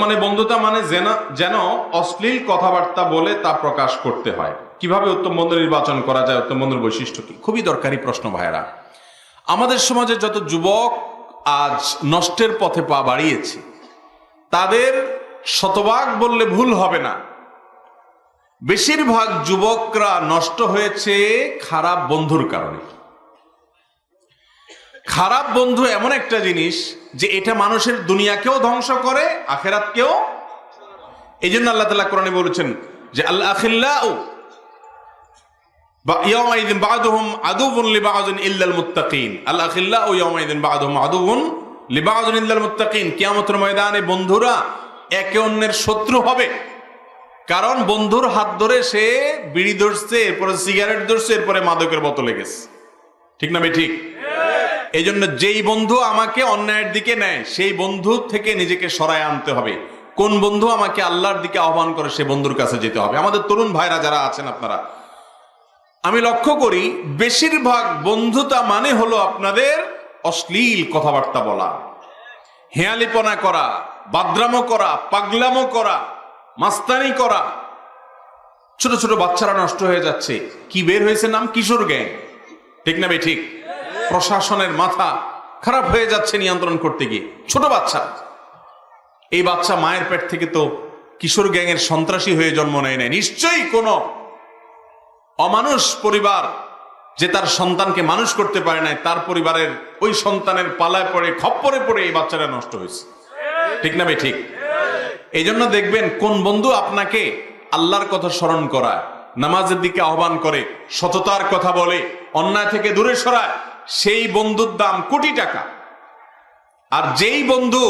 মানে বন্ধুতা মানে যেন অশ্লীল কথাবার্তা বলে তা প্রকাশ করতে হয়। কিভাবে উত্তম বন্ধু নির্বাচন করা যায়, উত্তম বন্ধুর বৈশিষ্ট্য কি? খুবই দরকারি প্রশ্ন ভাইয়েরা। আমাদের সমাজে যত যুবক আজ নষ্টের পথে পা বাড়িয়েছে, তাদের শতভাগ বললে ভুল হবে না, বেশিরভাগ যুবকরা নষ্ট হয়েছে খারাপ বন্ধুর কারণে। খারাপ বন্ধু এমন একটা জিনিস যে এটা মানুষের দুনিয়াকেও ধ্বংস করে, আখেরাতকেও। এই জন্য আল্লাহ তাআলা কোরআনে বলেছেন যে আল আখিল্লাউ ইয়াওমাইযিন বা'দুহুম আদুউন লিবা'দিন ইল্লাল মুত্তাকিন। আল আখিল্লাউ ইয়াওমাইযিন বা'দুহুম আদুউন লিবা'দিন ইল্লাল মুত্তাকিন। কিয়ামতের ময়দানে বন্ধুরা একে অন্যের শত্রু হবে, কারণ বন্ধুর হাত ধরে সে বিড়ি ধরছে, এরপরে সিগারেট ধরছে, এরপরে মাদকের বোতলে গেছে। ঠিক না ভাই? ঠিক। এই জন্য যেই বন্ধু আমাকে অন্যায়ের দিকে নেয়, সেই বন্ধু থেকে নিজেকে সরায় আনতে হবে। কোন বন্ধু আমাকে আল্লাহর দিকে আহ্বান করে, সে বন্ধুর কাছে যেতে হবে। আমাদের তরুণ ভাইরা যারা আছেন আপনারা, আমি লক্ষ্য করি বেশিরভাগ বন্ধুতা মানে হলো আপনাদের অশ্লীল কথাবার্তা বলা, হেয়ালিপনা করা, বাদরামো করা, পাগলামো করা, মাস্তানি করা। ছোট ছোট বাচ্চারা নষ্ট হয়ে যাচ্ছে। কি বের হয়েছে নাম? কিশোর গ্যাং। ঠিক না ভাই? ঠিক। প্রশাসনের মাথা খারাপ হয়ে যাচ্ছে নিয়ন্ত্রণ করতে গিয়ে। ছোট বাচ্চা, এই বাচ্চা মায়ের পেট থেকে তো কিশোর গ্যাংয়ের সন্ত্রাসী হয়ে জন্ম নেয় নাই। নিশ্চয়ই কোন অমানুষ পরিবার যে তার সন্তানকে মানুষ করতে পারে নাই, তার পরিবারের ওই সন্তানের পালায় পড়ে, খপ্পরে পড়ে এই বাচ্চাটা নষ্ট হয়েছে। ঠিক না ভাই? ঠিক। এই জন্য দেখবেন কোন বন্ধু আপনাকে আল্লাহর কথা স্মরণ করায়, নামাজের দিকে আহ্বান করে, সততার কথা বলে, অন্যায় থেকে দূরে সরায়, সেই বন্ধুর দাম কোটি টাকা। আর যেই বন্ধু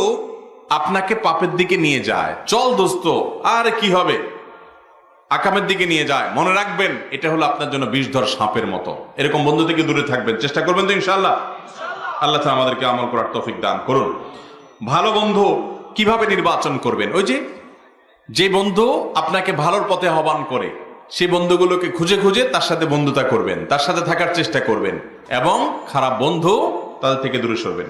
আপনাকে পাপের দিকে নিয়ে যায়, চল দোস্ত আর কি হবে, আকামের দিকে নিয়ে যায়, মনে রাখবেন এটা হলো আপনার জন্য বিষধর সাপের মতো। এরকম বন্ধু থেকে দূরে থাকবেন, চেষ্টা করবেন তো ইনশাআল্লাহ। আল্লাহ তাআলা আমাদেরকে আমল করার তৌফিক দান করুন। ভালো বন্ধু কিভাবে নির্বাচন করবেন? ওই যে বন্ধু আপনাকে ভালোর পথে আহ্বান করে, সেই বন্ধুগুলোকে খুঁজে খুঁজে তার সাথে বন্ধুতা করবেন, তার সাথে থাকার চেষ্টা করবেন, এবং খারাপ বন্ধু তাদের থেকে দূরে সরবেন।